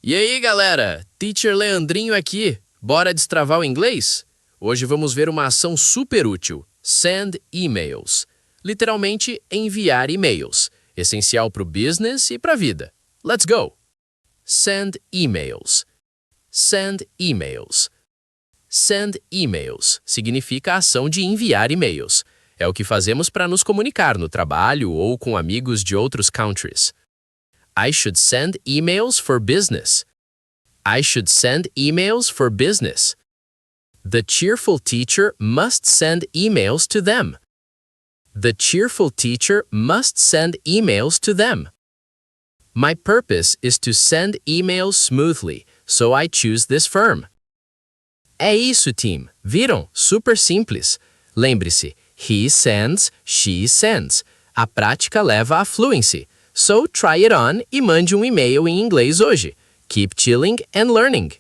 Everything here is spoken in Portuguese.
E aí, galera? Teacher Leandrinho aqui. Bora destravar o inglês? Hoje vamos ver uma ação super útil. Send emails. Literalmente, enviar e-mails. Essencial para o business e para a vida. Let's go! Send emails. Send emails. Send emails significa a ação de enviar e-mails. É o que fazemos para nos comunicar no trabalho ou com amigos de outros countries. I should send emails for business. I should send emails for business. The cheerful teacher must send emails to them. The cheerful teacher must send emails to them. My purpose is to send emails smoothly, so I choose this firm. É isso, team. Viram? Super simples. Lembre-se, he sends, she sends. A prática leva à fluency. So try it on e mande um e-mail em inglês hoje. Keep chilling and learning.